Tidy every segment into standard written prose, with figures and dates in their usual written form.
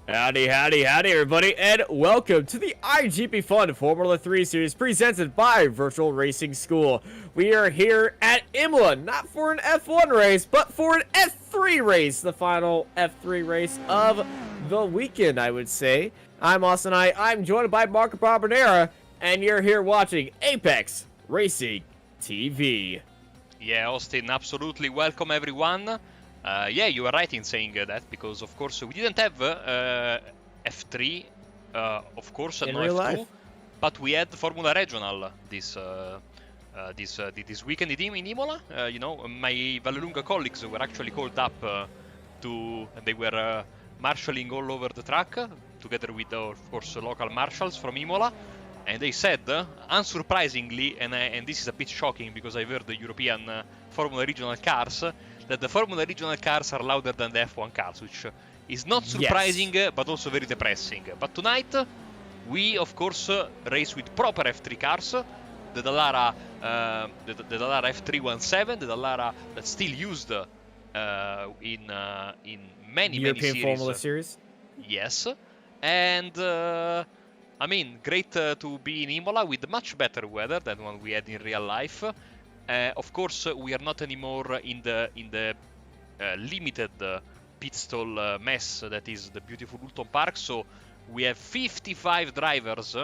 Howdy, everybody, and welcome to the iGPFun Formula 3 series presented by Virtual Racing School. We are here at Imola, not for an F1 race, but for an F3 race, the final F3 race of the weekend, I would say. I'm Austin. I'm joined by Marco Barbonera, and you're here watching Apex Racing TV. Yeah, Austin, absolutely. Welcome, everyone. Yeah, you are right in saying that, because of course we didn't have F3, of course, in no real F2, life, but we had Formula Regional this weekend in Imola. You know, my Vallelunga colleagues were actually called up they were marshalling all over the track together with, of course, local marshals from Imola. And they said, unsurprisingly, and this is a bit shocking because I've heard the European Formula Regional cars, that the Formula Regional cars are louder than the F1 cars, which is not surprising, but also very depressing. But tonight, we, of course, race with proper F3 cars, the Dallara F317, the Dallara that's still used in many European series. Formula Series. Yes, and I mean, great to be in Imola with much better weather than one we had in real life. Of course, we are not anymore in the limited pit stall mess that is the beautiful Hulton Park. So we have 55 drivers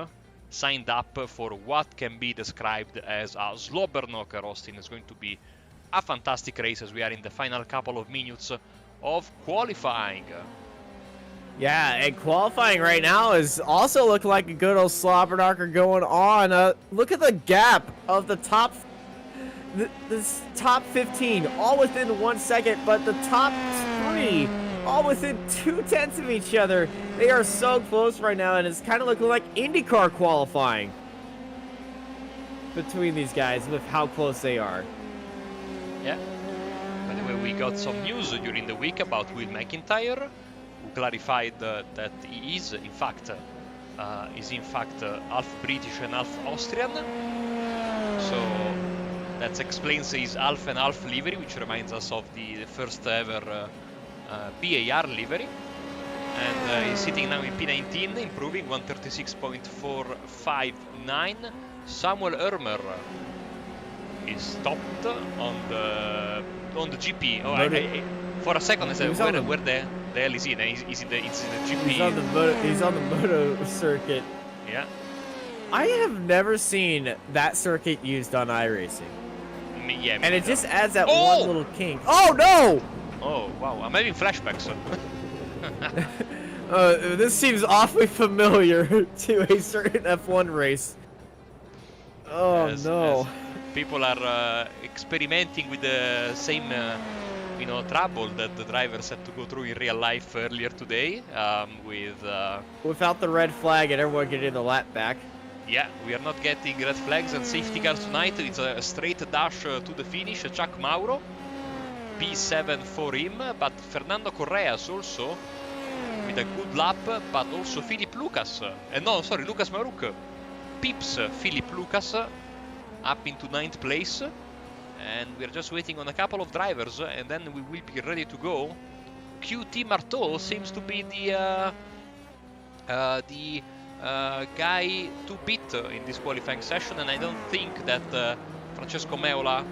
signed up for what can be described as a slobberknocker. Austin, is going to be a fantastic race as we are in the final couple of minutes of qualifying. Yeah, and qualifying right now is also looking like a good old slobberknocker going on. Look at the gap of the top, this top 15, all within 1 second, but the top 3, all within 0.2 of each other. They are so close right now, and it's kind of looking like IndyCar qualifying between these guys with how close they are. Yeah. By the way, we got some news during the week about Will McIntyre, who clarified that he is in fact half British and half Austrian. So that explains his half and half livery, which reminds us of the first ever BAR livery. And he's sitting now in P19, improving 136.459. Samuel Ermer is stopped on the GP. Oh, for a second I said, where the hell is he? He's in the GP. He's on the moto circuit. Yeah. I have never seen that circuit used on iRacing. And it just adds that one little kink. Oh no! Oh wow, I'm having flashbacks. This seems awfully familiar to a certain F1 race. Oh no. People are experimenting with the same trouble that the drivers had to go through in real life earlier today, without the red flag and everyone getting the lap back. Yeah, we are not getting red flags and safety cars tonight. It's a straight dash to the finish. Chuck Mauro, P7 for him, but Fernando Correas also with a good lap, but also Philip Lucas. Lucas Maruk. Pips Philip Lucas up into 9th place. And we're just waiting on a couple of drivers, and then we will be ready to go. QT Marteau seems to be the guy to beat in this qualifying session, and I don't think that Francesco Meola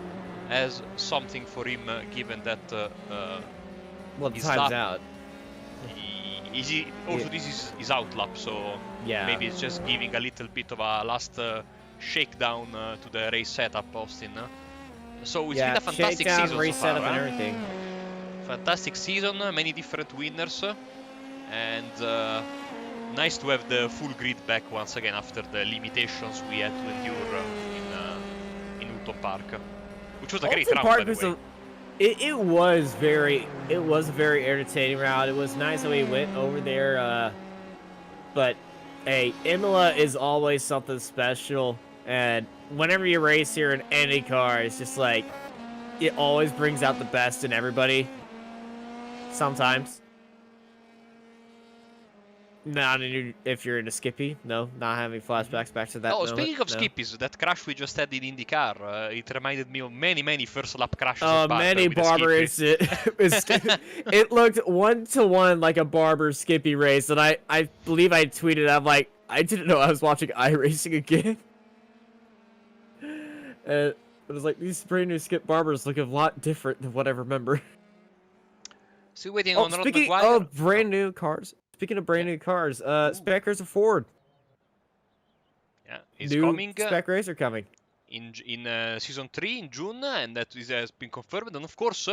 has something for him, given that well, time's out. This is his out lap, so yeah, maybe it's just giving a little bit of a last shakedown to the race setup, Austin. So it's been a fantastic season race so far, setup and everything. Fantastic season, many different winners, and nice to have the full grid back once again after the limitations we had to endure in Hulton Park, which was a great round, by the way. It was a very entertaining round. It was nice that we went over there, but hey, Imola is always something special. And whenever you race here in any car, it's just like, it always brings out the best in everybody. Sometimes. Not if you're in a Skippy. No, not having flashbacks back to that. Oh, moment. speaking of Skippies, that crash we just had in IndyCar, it reminded me of many first lap crashes of Barber many with a Barber Skippy. it looked 1-to-1 like a Barber Skippy race, and I believe I tweeted, I'm like, I didn't know I was watching iRacing again. And it was like, these brand new Skip Barbers look a lot different than what I remember. Still waiting on Rod Speaking McGuire. of brand new cars, new cars, Spec Racer Ford. Yeah, he's New coming. Spec Racer coming. In Season 3 in June, and that has been confirmed. And of course,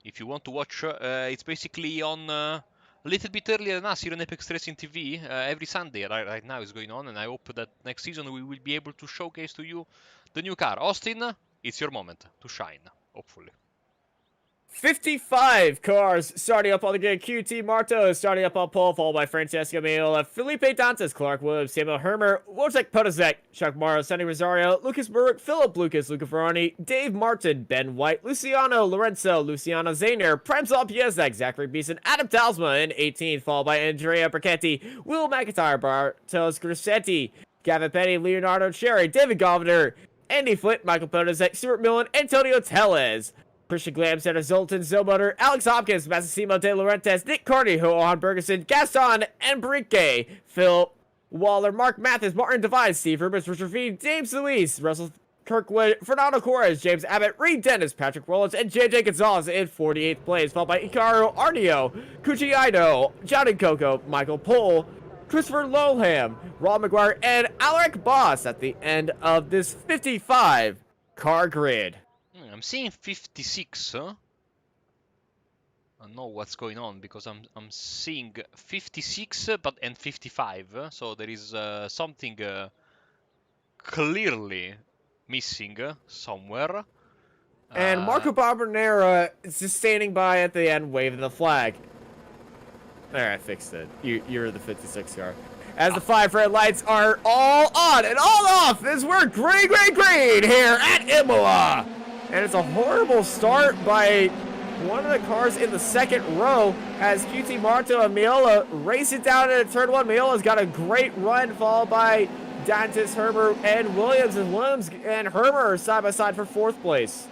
if you want to watch, it's basically on a little bit earlier than us here on Apex Racing TV. Every Sunday right now is going on, and I hope that next season we will be able to showcase to you the new car. Austin, it's your moment to shine, hopefully. 55 cars starting up on the grid. QT Marto starting up on pole, followed by Francesco Miola, Felipe Dantas, Clark Williams, Samuel Hermer, Wojciech Podozek, Chuck Morrow, Sonny Rosario, Lucas Burke, Philip Lucas, Luca Ferrani, Dave Martin, Ben White, Luciano Lorenzo, Luciano Zayner, Premzal Piesek, Zachary Beeson, Adam Talsma in 18th, followed by Andrea Perchetti, Will McIntyre, Bartos Grassetti, Gavin Petty, Leonardo Cherry, David Governor, Andy Flint, Michael Podozek, Stuart Millen, Antonio Tellez, Christian Glam, Center Zoltan, Zilmutter, Alex Hopkins, Massimo De Laurentiis, Nick Carney, Johan Bergeson, Gaston Enrique, Phil Waller, Mark Mathis, Martin Devine, Steve Rubens, Richard Feed, James Luis, Russell Kirkwood, Fernando Corres, James Abbott, Reed Dennis, Patrick Rollins, and JJ Gonzalez in 48th place, followed by Icaro Arnio, Kuchi Ido, Johnny Coco, Michael Pohl, Christopher Lowham, Rob McGuire, and Alaric Boss at the end of this 55 car grid. I'm seeing 56. I don't know what's going on because I'm seeing 56 and 55. So there is something clearly missing somewhere. And Marco Barbonera is just standing by at the end, waving the flag. There, I fixed it. You're the 56 car. As the 5 red lights are all on and all off, as we're green here at Imola. And it's a horrible start by one of the cars in the second row as QT Marto and Miola race it down into turn 1. Miola's got a great run, followed by Dantas, Hermer, and Williams. And Williams and Hermer are side by side for 4th place.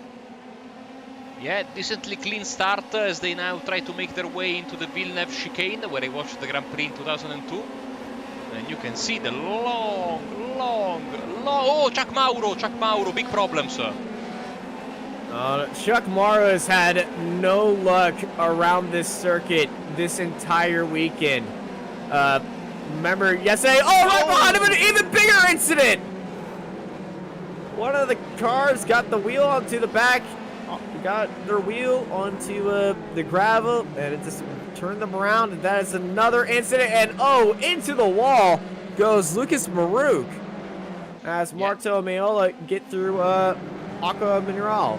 Yeah, decently clean start as they now try to make their way into the Villeneuve chicane, where I watched the Grand Prix in 2002. And you can see the long... Oh, Chuck Mauro, big problems. Chuck Morrow has had no luck around this circuit this entire weekend. Remember yesterday? Oh, right behind him, an even bigger incident! One of the cars got the wheel onto the back, got their wheel onto the gravel, and it just turned them around, and that is another incident, and into the wall goes Lucas Marouk as Marto and Miola get through Aqua Mineral.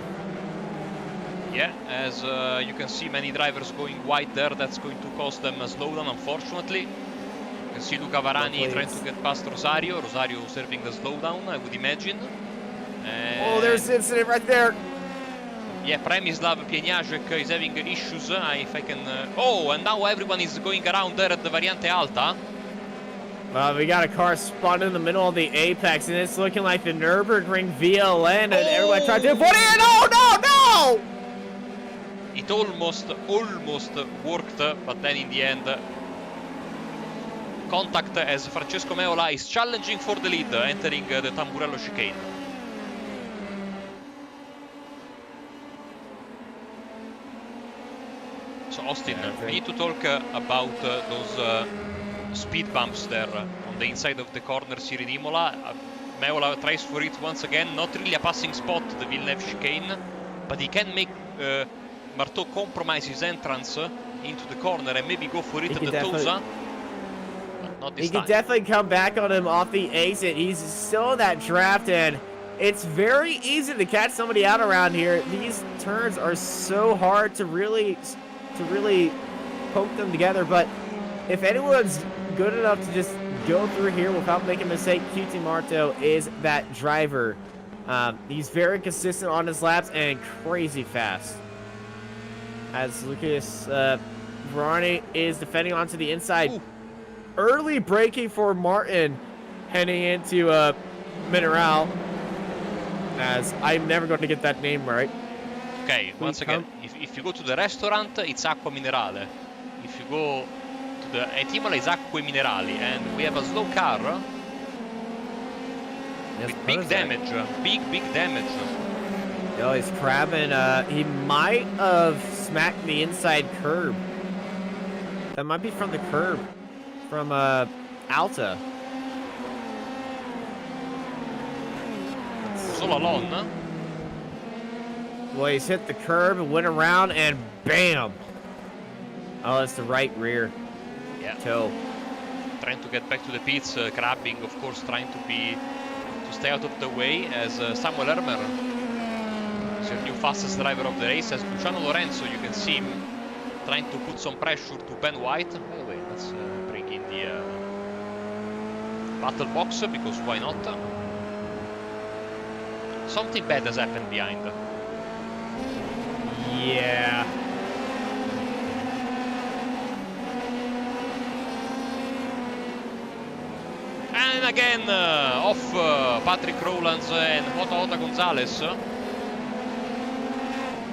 Yeah, as you can see many drivers going wide there, that's going to cost them a slowdown, unfortunately. You can see Luca Varani trying to get past Rosario. Rosario serving the slowdown, I would imagine. Oh, there's the incident right there. Yeah, Premislav Pieniaczek is having issues, if I can... Oh, and now everyone is going around there at the Variante Alta. We got a car spun in the middle of the apex, and it's looking like the Nürburgring VLN, and everyone tried to put it in. No! It almost worked, but then in the end, contact as Francesco Meola is challenging for the lead, entering the Tamburello chicane. So Austin, we need to talk about those speed bumps there on the inside of the corners here in Imola. Meola tries for it once again, not really a passing spot, the Villeneuve chicane, but he can make Marteau compromise his entrance into the corner and maybe go for it at the Tosa. But not this time. He can definitely come back on him off the exit. He's still in that draft, and it's very easy to catch somebody out around here. These turns are so hard to really poke them together, but if anyone's good enough to just go through here without making a mistake, QT Marto is that driver. He's very consistent on his laps and crazy fast. As Lucas Varani is defending onto the inside. Ooh. early braking for Martin heading into Mineral. As I'm never going to get that name right. Okay, once again, if you go to the restaurant, it's Acqua Minerale. If you go to the Imola, it's Acque Minerali, and we have a slow car with big damage. Big damage. Yo, he's crabbing. He might have smacked the inside curb. That might be from the curb. From Alta. Solo alone. Well, he's hit the curb and went around and bam! Oh, that's the right rear. Yeah. Toe. Trying to get back to the pits, crabbing, of course, trying to stay out of the way as Samuel Hermer is your new fastest driver of the race. As Luciano Lorenzo, you can see him trying to put some pressure to Ben White. By the way, let's bring in the battle box, because why not? Something bad has happened behind. Yeah. And again, off Patrick Rowlands and Jota Gonzalez.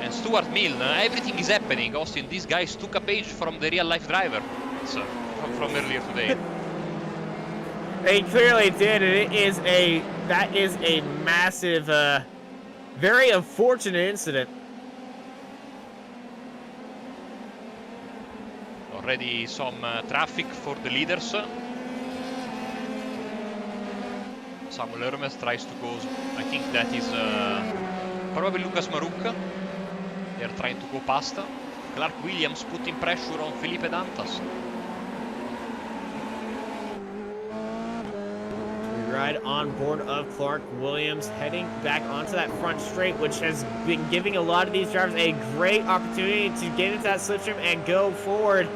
And Stuart Milne. Everything is happening, Austin. These guys took a page from the real-life driver from earlier today. They clearly did, and that is a massive, very unfortunate incident. Already some traffic for the leaders. Samuel Hermes tries to go, I think that is probably Lucas Maruc. They're trying to go past. Clark Williams putting pressure on Felipe Dantas. Right on board of Clark Williams, heading back onto that front straight, which has been giving a lot of these drivers a great opportunity to get into that slipstream and go forward.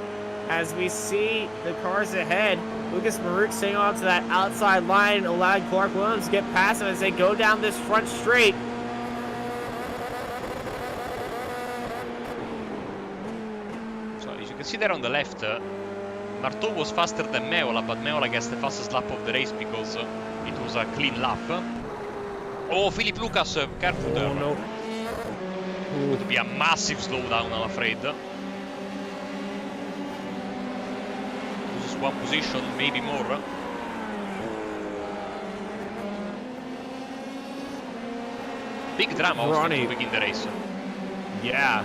As we see the cars ahead, Lucas Maruc staying on to that outside line, allowing Clark Williams to get past him as they go down this front straight. So as you can see there on the left, Marteau was faster than Meola, but Meola gets the fastest lap of the race because it was a clean lap. Oh, Philip Lucas, careful there. Oh, no. Would be a massive slowdown, I'm afraid. Loses one position, maybe more. Big drama also to begin the race. Yeah.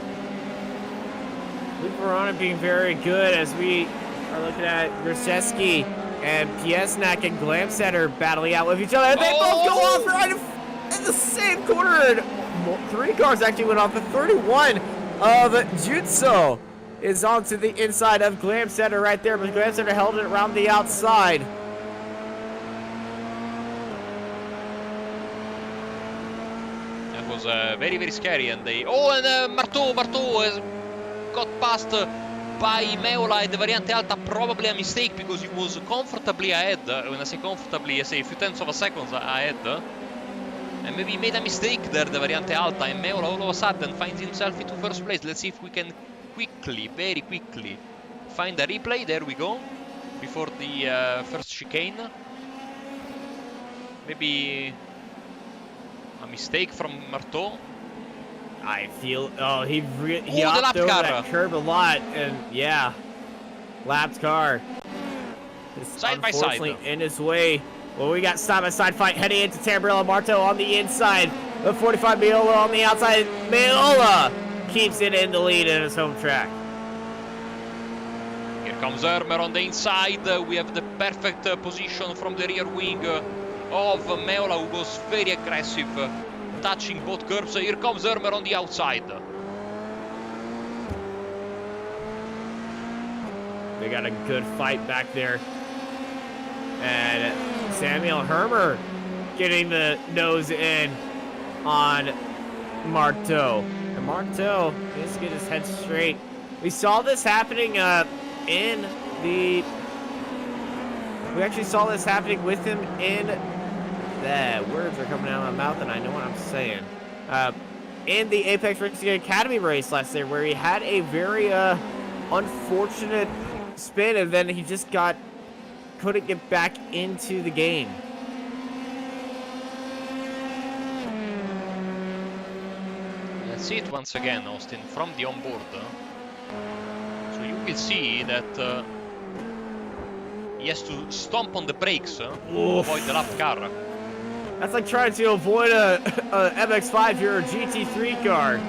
Luke Verona being very good as we are looking at Grzeski and Piesnak and Glamsetter battling out with each other. And they both go off right in the same corner. And 3 cars actually went off. The 31 of Jutsu is onto the inside of Glamsetter right there, but Glamsetter held it around the outside. That was very, very scary. And they... Oh, and Marteau has got past by Meola at the Variante Alta. Probably a mistake because he was comfortably ahead. When I say comfortably, I say a few tenths of a second ahead. And maybe he made a mistake there, the Variante Alta. And Meola all of a sudden finds himself into first place. Let's see if we can quickly, very quickly, find a replay. There we go. Before the first chicane. Maybe a mistake from Marteau. I feel, he hopped over that curb a lot, and yeah, lapped car. It's side by side in his way. Well, we got side-by-side fight heading into Tamburello. Marteau on the inside, the 45 Meola on the outside. Meola keeps it in the lead in his home track. Here comes Hermer on the inside. We have the perfect position from the rear wing of Meola, who was very aggressive, touching both curbs. Here comes Hermer on the outside. They got a good fight back there. And Samuel Hermer getting the nose in on Marteau. And Marteau needs to get his head straight. We saw this happening we actually saw this happening with him in words are coming out of my mouth and I know what I'm saying. In the Apex Racing Academy race last year, where he had a very unfortunate spin, and then he just got couldn't get back into the game. Let's see it once again, Austin, from the onboard. So you will see that he has to stomp on the brakes to avoid the lap car. That's like trying to avoid a MX-5 here or GT3 car.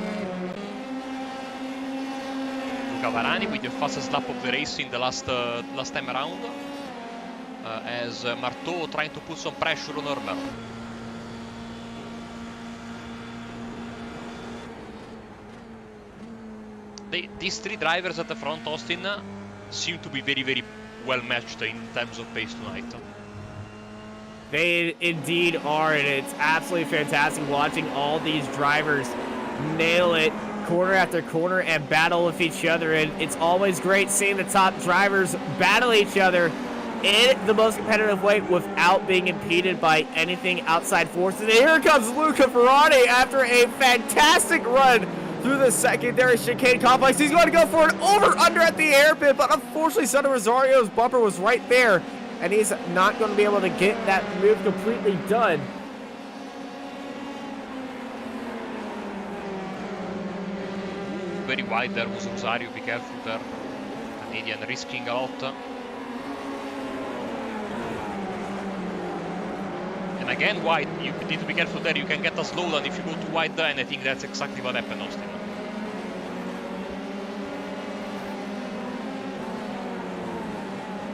Luca Varani with the fastest lap of the race in the last time around, as Marteau trying to put some pressure on Urmer. These three drivers at the front, Austin, seem to be very, very well matched in terms of pace tonight. They indeed are, and it's absolutely fantastic watching all these drivers nail it corner after corner and battle with each other. And it's always great seeing the top drivers battle each other in the most competitive way without being impeded by anything outside forces. And here comes Luca Ferrari after a fantastic run through the secondary chicane complex. He's going to go for an over-under at the hairpin, but unfortunately Soto Rosario's bumper was right there, and he's not going to be able to get that move completely done. Very wide there was Rosario, be careful there. Canadian risking a lot. And again wide, you need to be careful there, you can get a slowdown if you go too wide, and I think that's exactly what happened, Austin.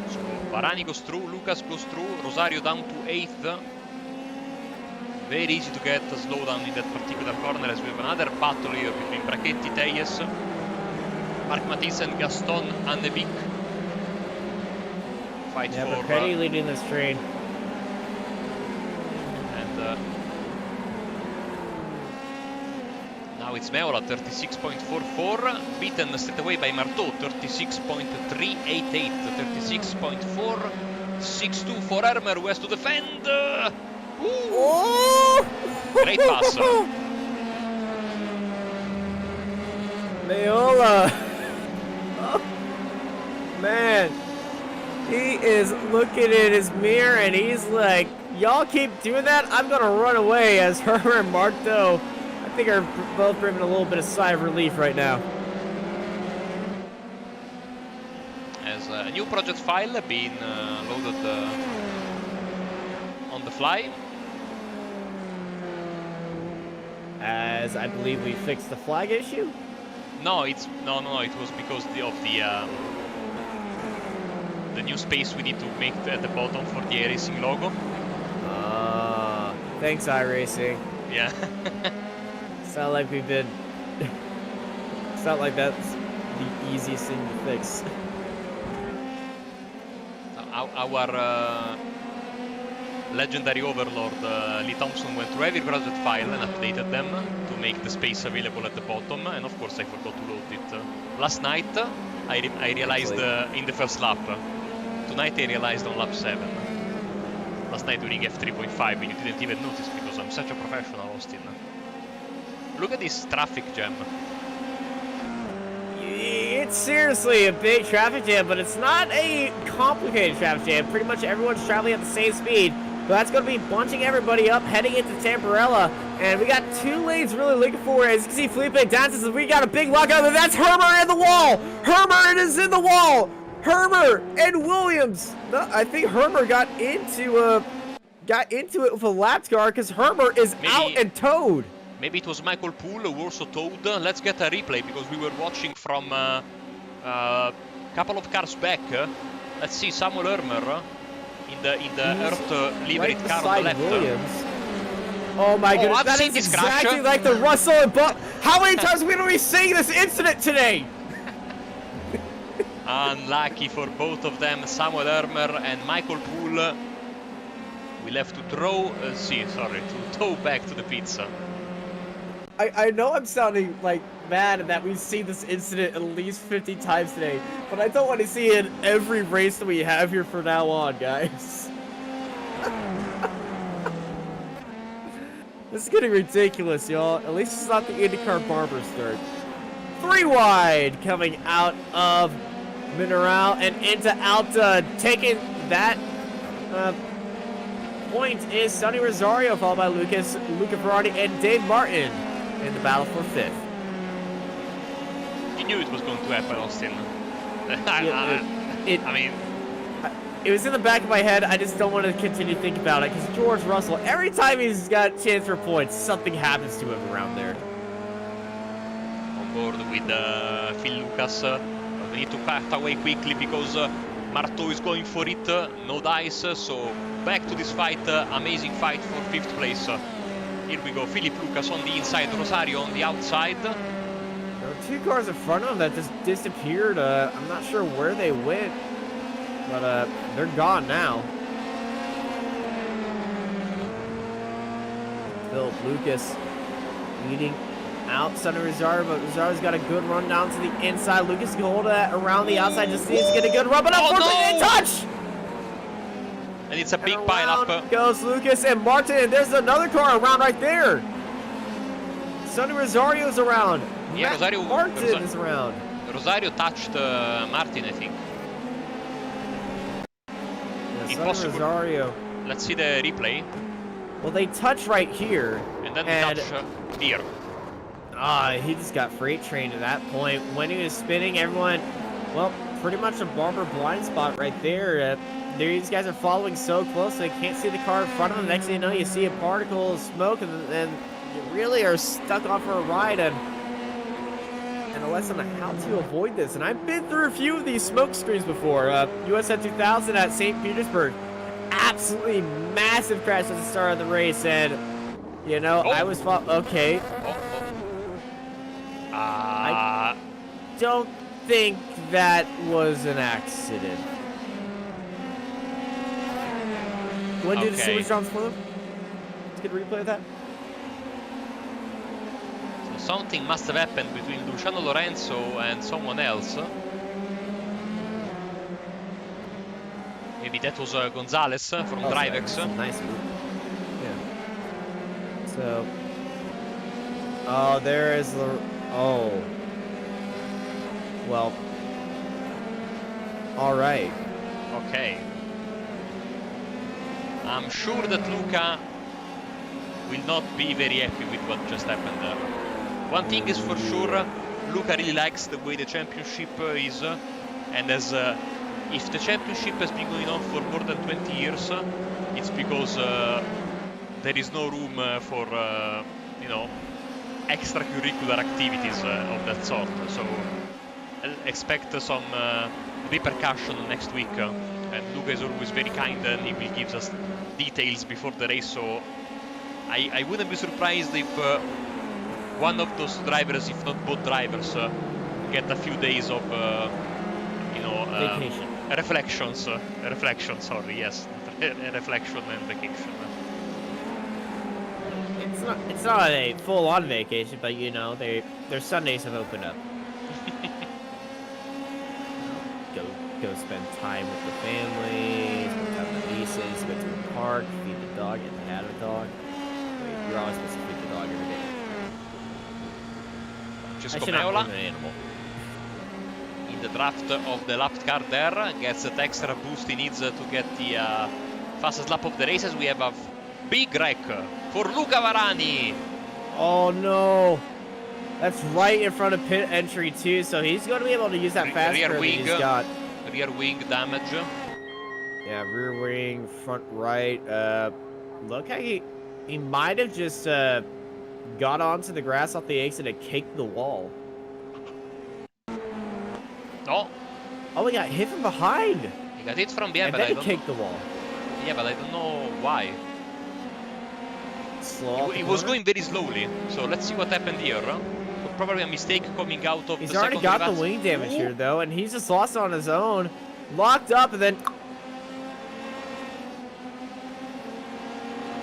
So Varani goes through, Lucas goes through, Rosario down to 8th. Very easy to get a slowdown in that particular corner, as we have another battle here between Brachetti, Tejes, Marc Matisse and Gaston Annevik. Fight for... Brachetti leading this train. Now it's Meola, 36.44, beaten straight away by Marteau, 36.388, 36.462 for Ermer, who has to defend. Oh! Great pass. Meola. Oh, man. He is looking in his mirror and he's like, y'all keep doing that, I'm going to run away, as Hermer and Marteau, I think, are both breathing a little bit of sigh of relief right now. As a new project file being loaded on the fly. As I believe we fixed the flag issue? No, it was because of the new space we need to make at the bottom for the iRacing logo. Thanks, iRacing. Yeah. It's not like we've been... It's not like that's the easiest thing to fix. Our legendary overlord, Lee Thompson, went through every project file and updated them to make the space available at the bottom, and of course I forgot to load it. Last night I realized in the first lap. Tonight I realized on lap 7. Last night during F3.5, and you didn't even notice because I'm such a professional, Austin. Look at this traffic jam. It's seriously a big traffic jam, but it's not a complicated traffic jam. Pretty much everyone's traveling at the same speed. But that's going to be bunching everybody up, heading into Tamburella. And we got 2 lanes really looking forward. As you can see, Felipe dances, we got a big lockout, and that's Hermer in the wall! Hermer is in the wall! Hermer and Williams! No, I think Hermer got into it with a lap car because Hermer is out and towed. Maybe it was Michael Poole who also towed. Let's get a replay because we were watching from a couple of cars back. Let's see Samuel Hermer in the Earth liveried car on the left. Williams. Oh my goodness, I've that seen is this exactly crash. like the Russell and Buck. How many times are we going to be seeing this incident today? Unlucky for both of them, Samuel Hermer and Michael Poole. We'll have to tow back to the pizza. I know I'm sounding like mad that we've seen this incident at least 50 times today, but I don't want to see it in every race that we have here from now on, guys. This is getting ridiculous, y'all. At least it's not the IndyCar barber start. 3 wide coming out of Mineral and into Alta, taking that point is Sonny Rosario, followed by Luca Ferrari and Dave Martin in the battle for 5th. You knew it was going to happen, Austin. I mean, it was in the back of my head. I just don't want to continue to think about it because George Russell, every time he's got a chance for points, something happens to him around there. On board with Phil Lucas. We need to cut away quickly because Marteau is going for it. No dice, so back to this fight. Amazing fight for 5th place. Here we go. Philip Lucas on the inside, Rosario on the outside. There were 2 cars in front of him that just disappeared. I'm not sure where they went, but they're gone now. Philip Lucas leading out Sonny Rosario, but Rosario's got a good run down to the inside. Lucas can hold that around the outside, just needs to get a good run, but unfortunately, they touch! And it's a big pile up. Goes Lucas and Martin, and there's another car around right there. Sonny Rosario's around. Yeah, Martin is around. Rosario touched Martin, I think. Yeah, Sonny Rosario. Let's see the replay. Well, they touch right here. And then they touch here. He just got freight trained at that point. When he was spinning, everyone, well, pretty much a barber blind spot right there. These guys are following so close, they can't see the car in front of them. Next thing you know, you see a particle of smoke, and then you really are stuck on for a ride. And a lesson on how to avoid this. And I've been through a few of these smoke screens before. USF 2000 at St. Petersburg. Absolutely massive crash at the start of the race, and you know, I was okay. I don't think that was an accident. You want to do the super jumps for them? Let's get a replay of that. So something must have happened between Luciano Lorenzo and someone else. Maybe that was Gonzalez from Drivex. Nice move. Yeah. So. Oh, there is the. Oh. Well. All right. Okay. I'm sure that Luca will not be very happy with what just happened there. One thing is for sure, Luca really likes the way the championship is, and as if the championship has been going on for more than 20 years, it's because there is no room for you know, extracurricular activities of that sort. So expect some repercussion next week. And Luca is always very kind, and he will give us details before the race. So I wouldn't be surprised if one of those drivers, if not both drivers, get a few days of you know, vacation. Reflection, sorry, yes, reflection and vacation. It's not a full-on vacation, but you know, their Sundays have opened up. Go spend time with the family, spend time with the nieces, go to the park, feed the dog, and they had a dog. Wait, you're always supposed to feed the dog every day. Just Imola. In the draft of the lap car there, gets that extra boost he needs to get the fastest lap of the races. We have a big wreck for Luca Varani. Oh no, that's right in front of pit entry too, so he's going to be able to use that fast curve that he's got. Rear wing damage. Yeah, rear wing, front right. Look how he might have just got onto the grass off the exit and caked the wall. No. Oh, he got hit from behind. He got hit from behind, and but then he caked the wall. Yeah, but I don't know why. Slow. He was going very slowly, so let's see what happened here. Probably a mistake coming out of he's already got the wing damage here though, and he's just lost on his own, locked up, and then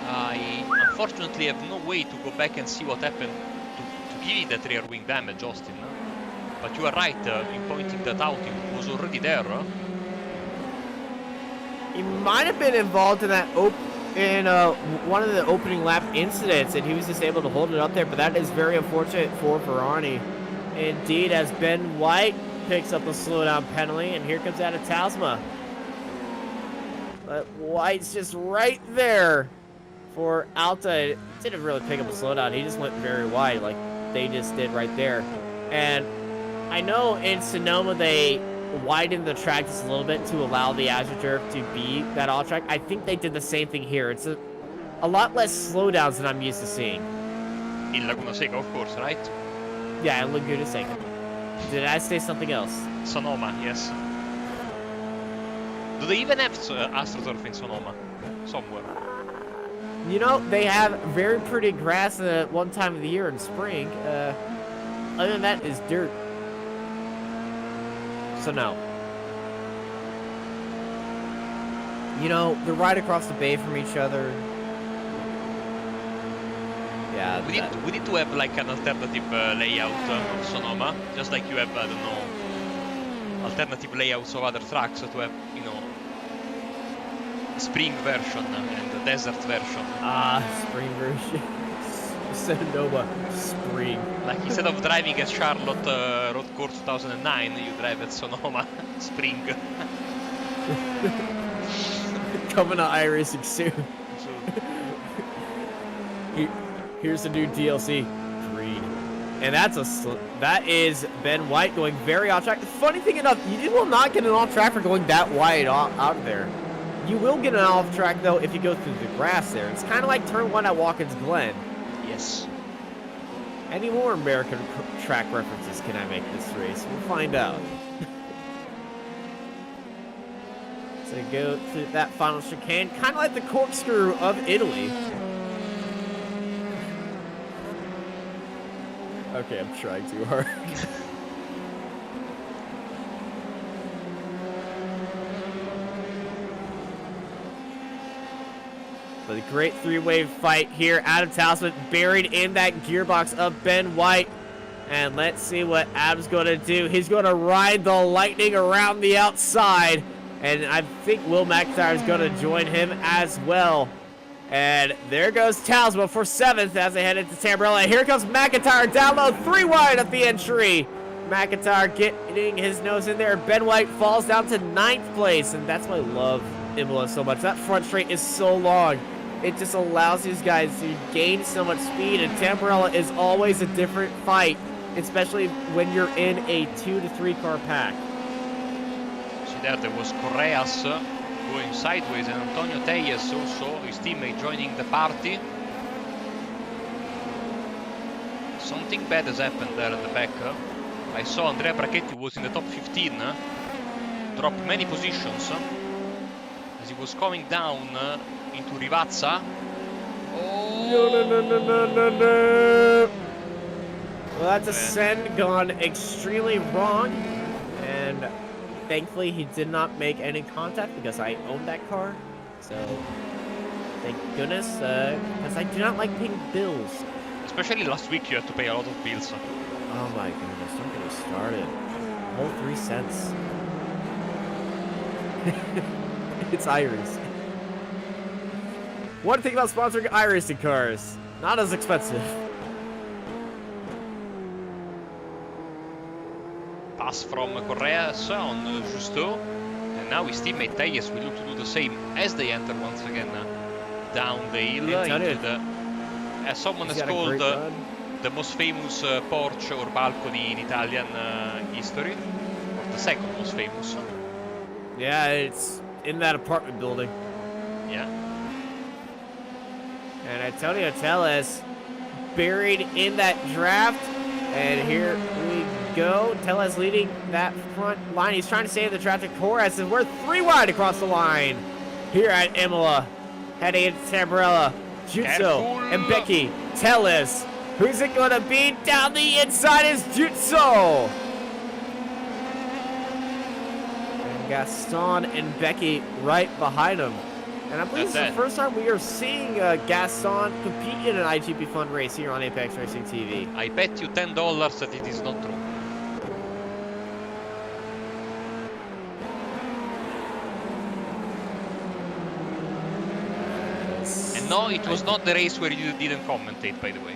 I unfortunately have no way to go back and see what happened to give it that rear wing damage, Austin. But you are right in pointing that out. He was already there. He might have been involved in that one of the opening lap incidents, and he was just able to hold it up there, but that is very unfortunate for Ferrari. Indeed, as Ben White picks up a slowdown penalty, and here comes out of Tasma. But White's just right there for Alta. It didn't really pick up a slowdown. He just went very wide like they just did right there. And I know in Sonoma they widened the track just a little bit to allow the AstroTurf to be that all track. I think they did the same thing here. It's a lot less slowdowns than I'm used to seeing. In Laguna Seca, of course, right? Yeah, in Laguna Seca. Did I say something else? Sonoma, yes. Do they even have AstroTurf in Sonoma? Somewhere. You know, they have very pretty grass at one time of the year in spring. Other than that, is dirt. So no. You know, they're right across the bay from each other. Yeah. We need to have like an alternative layout of Sonoma, just like you have, I don't know, alternative layouts of other tracks to have, you know, spring version and the desert version. Spring version. Sonoma spring. Like instead of driving at Charlotte Road Course 2009, you drive at Sonoma spring. Coming to iRacing soon. Here's the new DLC, green, and that is Ben White going very off track. Funny thing enough, you will not get an off track for going that wide out of there. You will get an off track though if you go through the grass there. It's kind of like turn 1 at Watkins Glen. Yes. Any more American track references can I make this race? We'll find out. So go through that final chicane, kind of like the corkscrew of Italy. Okay, I'm trying too hard. But a great three-way fight here. Adam Talisman buried in that gearbox of Ben White. And let's see what Adam's going to do. He's going to ride the Lightning around the outside. And I think Will McIntyre is going to join him as well. And there goes Talisman for 7th as they head into Tamburello. Here comes McIntyre down low, 3 wide at the entry. McIntyre getting his nose in there. Ben White falls down to 9th place. And that's why I love Imola so much. That front straight is so long. It just allows these guys to gain so much speed. And Tamburello is always a different fight, especially when you're in a 2 to 3 car pack. See there was Correas going sideways, and Antonio Telles also, his teammate, joining the party. Something bad has happened there in the back. I saw Andrea Brachetti was in the top 15, dropped many positions as he was coming down into Rivazza. Oh. No. Well, that descent gone extremely wrong, and thankfully he did not make any contact because I owned that car. So thank goodness, because I do not like paying bills. Especially last week, you had to pay a lot of bills. Oh my goodness, don't get me started. Whole 3 cents. It's iRacing. One thing about sponsoring iRacing cars, not as expensive. Pass from Correas on Justo, and now his teammate Telles will look to do the same as they enter once again down the hill into the, as someone has called the most famous porch or balcony in Italian history, or the second most famous. Yeah, it's in that apartment building. Yeah. And Antonio Telles buried in that draft, and here we go. Telles leading that front line. He's trying to save the traffic. Correas, and we're 3 wide across the line here at Imola. Heading into Tamburello. Jutso and Becky. Telles. Who's it going to be? Down the inside is Jutso. And Gaston and Becky right behind him. And I believe this is the first time we are seeing Gaston compete in an iGPFun race here on Apex Racing TV. I bet you $10 that it is not true. And no, it was not the race where you didn't commentate, by the way.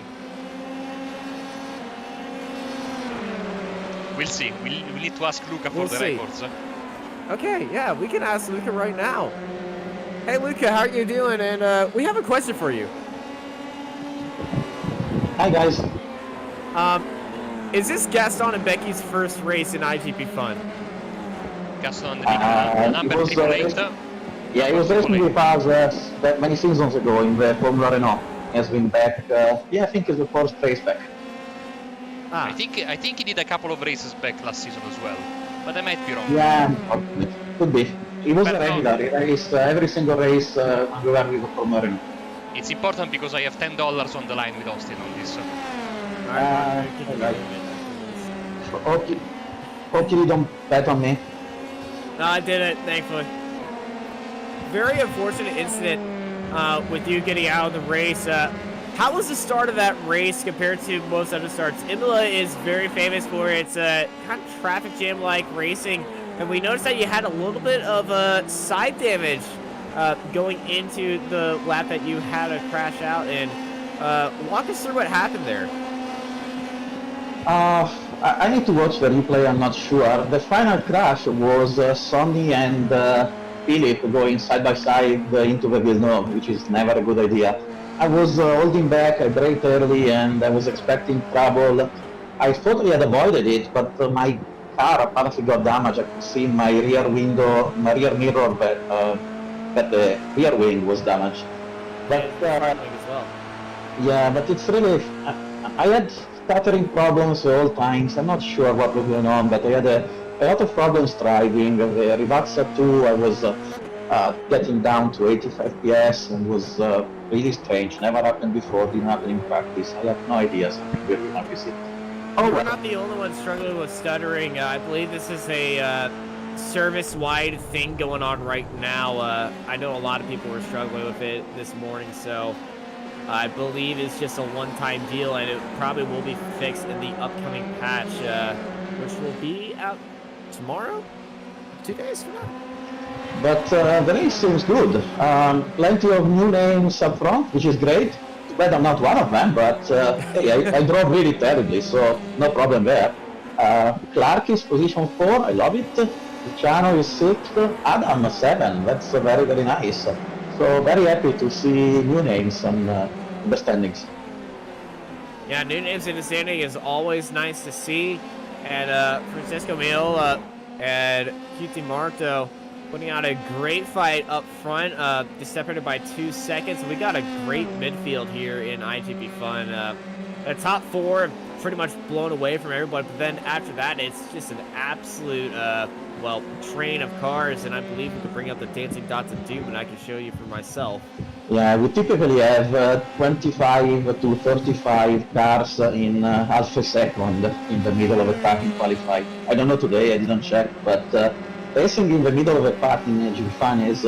We'll see. We'll need to ask Luca for the records. Okay, yeah, we can ask Luca right now. Hey, Luca, how are you doing? And we have a question for you. Hi guys. Is this Gaston and Becky's first race in IGP Fun? Gaston, the number It was, 888. yeah, it was racing with us that many seasons ago in the Formula Renault. He has been back. Yeah, I think it's the first race back. I think he did a couple of races back last season as well, but I might be wrong. Yeah, could be. He was But a regular. He raced every single race when we were with the Formula Renault. It's important because I have $10 on the line with Austin on this. Hope you don't bet on me. No, I didn't, thankfully. Very unfortunate incident with you getting out of the race. How was the start of that race compared to most other starts? Imola is very famous for its kind of traffic jam-like racing, and we noticed that you had a little bit of side damage going into the lap that you had to crash out in. Walk us through what happened there. I need to watch the replay, I'm not sure. The final crash was Sonny and Philip going side by side into the Villeneuve, which is never a good idea. I was holding back, I braked early and I was expecting trouble. I thought I had avoided it, but my car apparently got damaged. I could see in my rear window, my rear mirror that the rear wing was damaged. But as well. yeah, but it's really, I had stuttering problems at all times. I'm not sure what was going on, but I had a lot of problems driving. The Rivaxa 2, I was getting down to 85 PS and was really strange. Never happened before, didn't happen in practice. I have no idea, something really obviously. Oh, we're not the only ones struggling with stuttering. I believe this is a service-wide thing going on right now. I know a lot of people were struggling with it this morning, so I believe it's just a one-time deal, and it probably will be fixed in the upcoming patch, which will be out tomorrow? 2 days from now? But the race seems good. Plenty of new names up front, which is great. Too bad I'm not one of them, but hey, I drove really terribly, so no problem there. Clark is position 4, I love it. Luciano is 6th, Adam 7, that's very, very nice. So very happy to see new names on the standings. Yeah, new names in the standing is always nice to see. And Francisco Miola and QT Marto putting out a great fight up front, just separated by 2 seconds. We got a great midfield here in IGP Fun. The top 4 pretty much blown away from everybody, but then after that, it's just an absolute, well, train of cars, and I believe we could bring up the dancing dots of doom, and I can show you for myself. Yeah, we typically have 25 to 35 cars in half a second in the middle of a pack in qualify. I don't know today, I didn't check, but racing in the middle of a pack in iGPFun is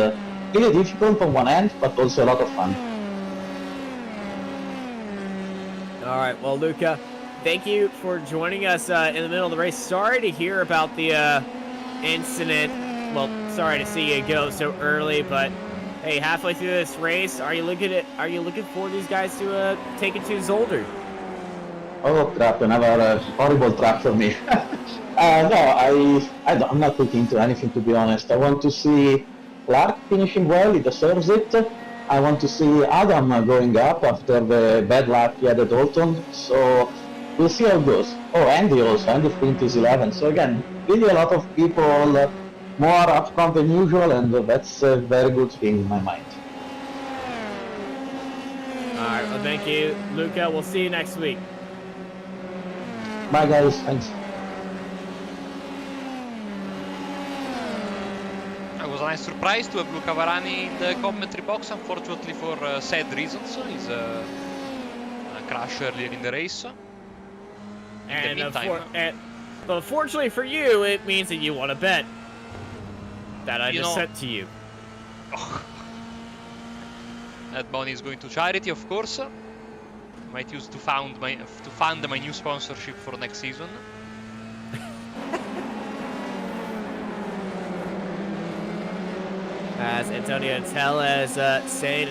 really difficult on one end, but also a lot of fun. All right, well, Luca, thank you for joining us in the middle of the race. Sorry to hear about the incident. Well, sorry to see you go so early, but hey, halfway through this race, are you looking for these guys to take it to Zolder? Oh crap, another horrible trap for me. No, I'm not looking into anything, to be honest. I want to see Clark finishing well, he deserves it. I want to see Adam going up after the bad luck he had at Dalton, so we'll see how it goes. Oh, Andy also, Andy Flint is 11, so again, really a lot of people more up front than usual, and that's a very good thing in my mind. All right, well, thank you, Luca. We'll see you next week. Bye guys, thanks. It was a nice surprise to have Luca Varani in the commentary box. Unfortunately, for sad reasons, he's a crash earlier in the race. In the meantime, but fortunately for you, it means that you want to bet that I just sent to you. That money is going to charity, of course. Might use to fund my new sponsorship for next season. As Antonio Tellez said.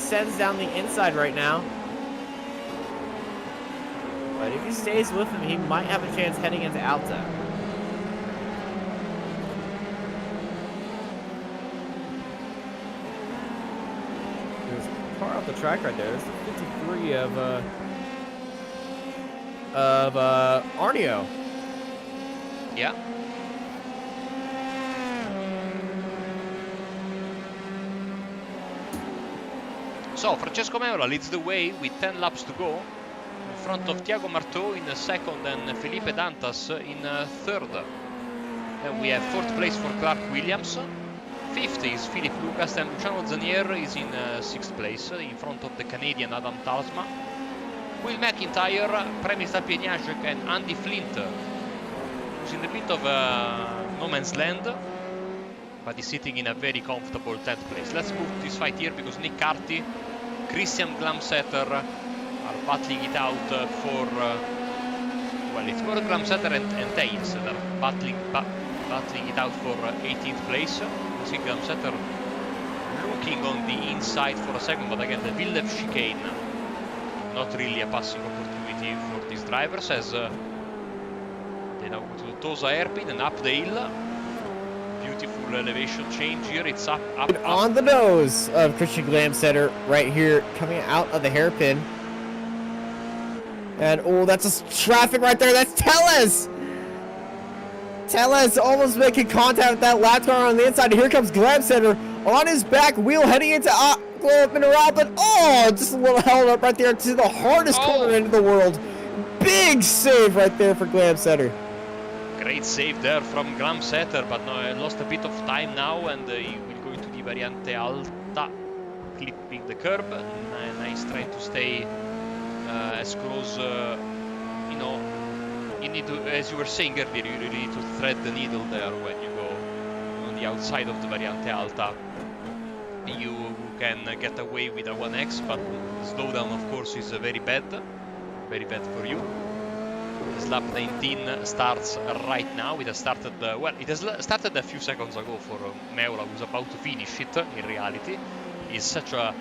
descends down the inside right now. But if he stays with him, he might have a chance heading into Alta. There's a car off the track right there. There's the 53 of Arnio. Yeah. So Francesco Meola leads the way with 10 laps to go, in front of Thiago Marteau in second and Felipe Dantas in third. Then we have fourth place for Clark Williams, fifth is Philip Lucas, and Luciano Zanier is in sixth place in front of the Canadian Adam Talsma. Will McIntyre, Premislav Pieniaszek and Andy Flint, who's in a bit of no man's land, but he's sitting in a very comfortable 10th place. Let's move to this fight here because Nick Carty, Christian Glamsetter are battling it out for, well, it's more Glamsetter and Tails that are battling it out for 18th place. You see Glamsetter looking on the inside for a second, but again, the Villeneuve chicane, not really a passing opportunity for these drivers as they now go to the Tosa hairpin and up the hill. Beautiful elevation change here. It's up. On the nose of Christian Glamsetter right here, coming out of the hairpin. And oh, that's a traffic right there. That's Tellez. Tellez almost making contact with that lap car on the inside. Here comes Glamsetter on his back wheel heading into Mineral, but oh, just a little held up right there to the hardest corner into the world. Big save right there for Glamsetter. Great save there from Glamsetter, but no, lost a bit of time now, and he will go into the Variante Alta, clipping the curb. Nice trying to stay as close, you know, you need to, as you were saying earlier, you really need to thread the needle there when you go on the outside of the Variante Alta. You can get away with a 1X, but slowdown, of course, is very bad for you. This lap 19 starts right now. It has started, well, it has started a few seconds ago for Meola, who's about to finish it. In reality, it's such a,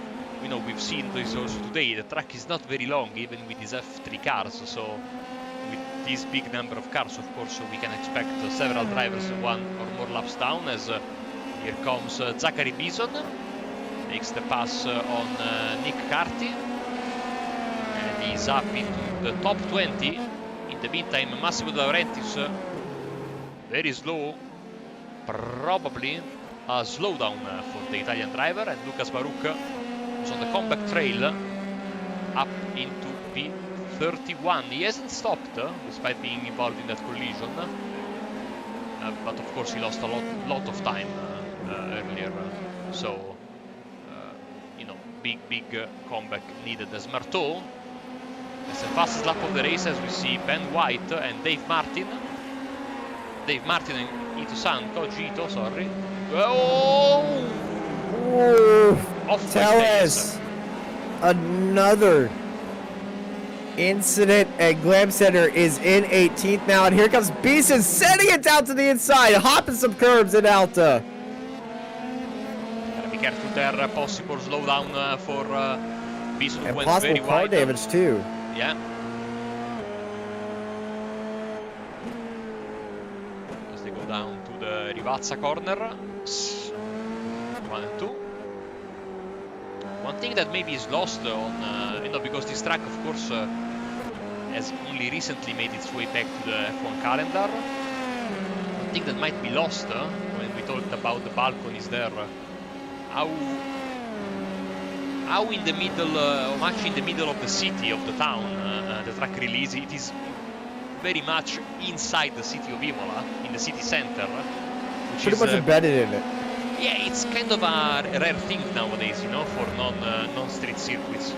you know, we've seen this also today. The track is not very long, even with these F3 cars. So with this big number of cars, of course, we can expect several drivers one or more laps down. As here comes Zachary Bison, makes the pass on Nick Carty, and he's up into the top 20. In the meantime, Massimo De Laurentiis, very slow, probably a slowdown for the Italian driver, and Lucas Baruch, who's on the comeback trail, up into P31. He hasn't stopped, despite being involved in that collision, but of course he lost a lot of time earlier, so, you know, big comeback needed as Marteau. It's the fastest lap of the race as we see Ben White and Dave Martin. Dave Martin and Koji Ito, sorry. Oh! Off Tellez. Another incident, and Glamsetter is in 18th now. And here comes Beeson setting it down to the inside, hopping some curbs in Alta. Gotta be careful there, possible slowdown for Beeson, who and went possible very car wide. damage too. Yeah. As they go down to the Rivazza corner. 1 and 2. One thing that maybe is lost on, you know, because this track, of course, has only recently made its way back to the F1 calendar. One thing that might be lost when we talked about the balconies there, how in the middle, much in the middle of the city, of the town, the track release, it is very much inside the city of Imola, in the city center, which pretty is much embedded in it. Yeah, it's kind of a rare thing nowadays, you know, for non-street circuits.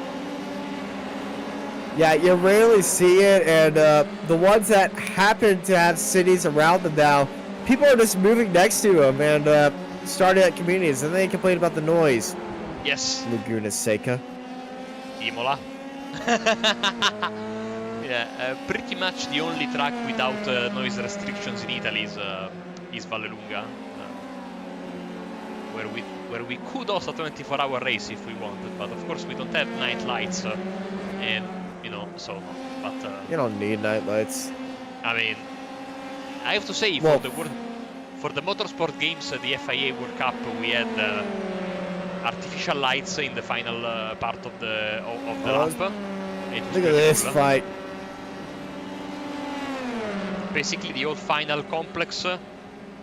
Yeah, you rarely see it, and the ones that happen to have cities around them now, people are just moving next to them and starting at communities, and they complain about the noise. Yes. Laguna Seca. Imola. Yeah, pretty much the only track without noise restrictions in Italy is Vallelunga, where we could host a 24-hour race if we wanted, but of course we don't have night lights, and you know, so. But You don't need night lights. I mean, I have to say, Well, for the motorsport games, the FIA World Cup, we had artificial lights in the final part of the lap. It was look at this cool. fight. Basically, the old final complex,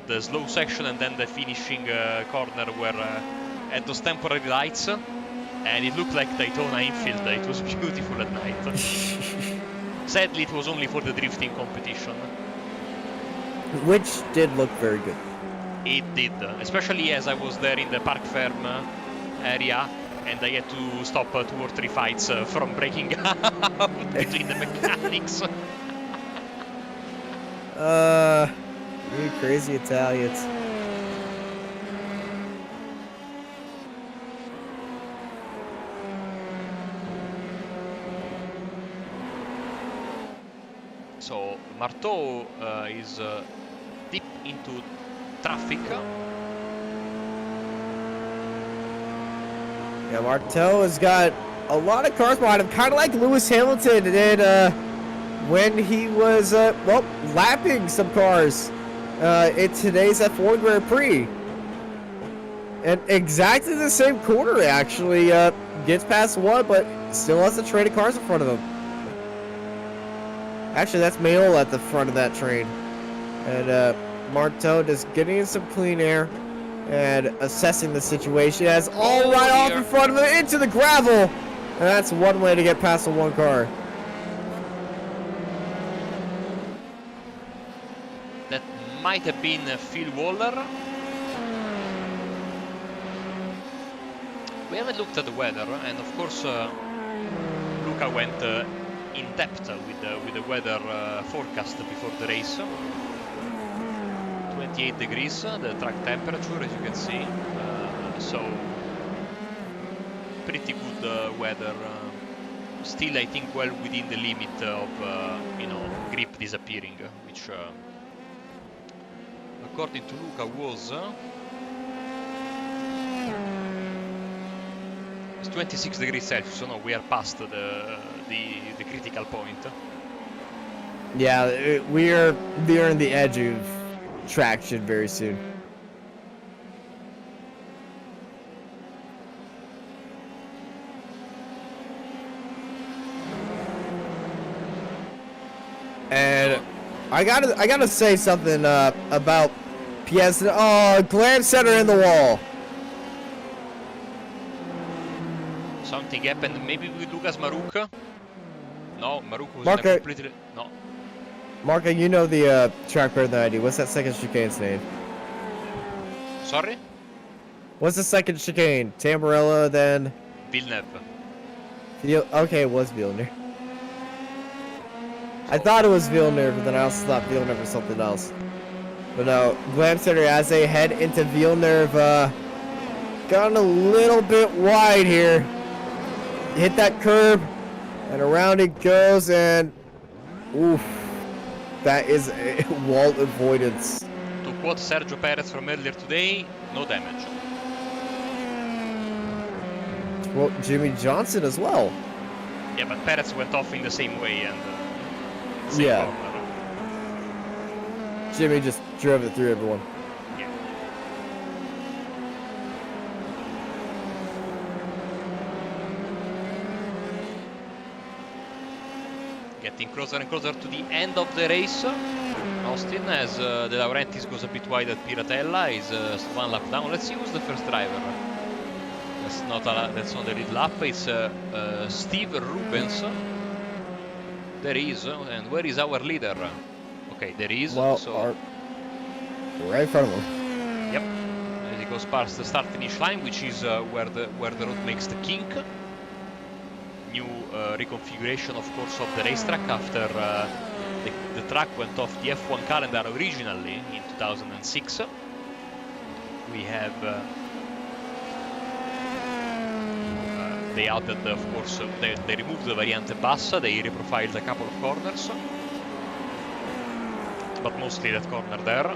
the slow section, and then the finishing corner were had those temporary lights, and it looked like Daytona infield. It was beautiful at night. Sadly, it was only for the drifting competition. Which did look very good. It did, especially as I was there in the Park Ferm area, and I had to stop 2 or 3 fights from breaking out between the mechanics. You crazy Italians. So Marteau is deep into traffic. Yeah, Marteau has got a lot of cars behind him, kind of like Lewis Hamilton did when he was, well, lapping some cars in today's F1 Grand Prix. And exactly the same corner, actually. Gets past one, but still has a train of cars in front of him. Actually, that's Imola at the front of that train. And Marteau just getting in some clean air and assessing the situation as all right off in front of him into the gravel. And that's one way to get past the one car. That might have been Phil Waller. We haven't looked at the weather, and of course Luca went in depth with the weather forecast before the race. 28 degrees, the track temperature, as you can see. So pretty good weather. Still, I think, well within the limit of you know, grip disappearing, which according to Luca was. It's 26 degrees Celsius, so no, we are past the critical point. Yeah, we're nearing the edge of traction very soon. And I gotta say something about PS. Oh, Glam Center in the wall. Something happened, maybe with Lucas Maruk? No, Maruk was Marco, in a completely... No. Marco, you know the track better than I do. What's that second chicane's name? Sorry? What's the second chicane? Tamburello, then... Villeneuve. Okay, it was Villeneuve. I thought it was Villeneuve, but then I also thought Villeneuve was something else. But no, Glam Center as they head into Villeneuve, gone a little bit wide here. Hit that curb, and around it goes, and oof, that is a wall avoidance. To quote Sergio Perez from earlier today, no damage. To quote Jimmy Johnson as well. Yeah, but Perez went off in the same way, and yeah. corner. Jimmy just drove it through everyone. Yeah. Getting closer and closer to the end of the race. Austin, as De Laurentiis goes a bit wide at Piratella, is one lap down. Let's see who's the first driver. That's not the lead lap. It's Steve Rubens. There is, and where is our leader? Okay, there is. Well, so right in front of him. yep, as he goes past the start-finish line, which is where the road makes the kink. New reconfiguration, of course, of the racetrack after the track went off the F1 calendar originally in 2006. We have they added, of course, they removed the Variante Bassa, they reprofiled a couple of corners, but mostly that corner there.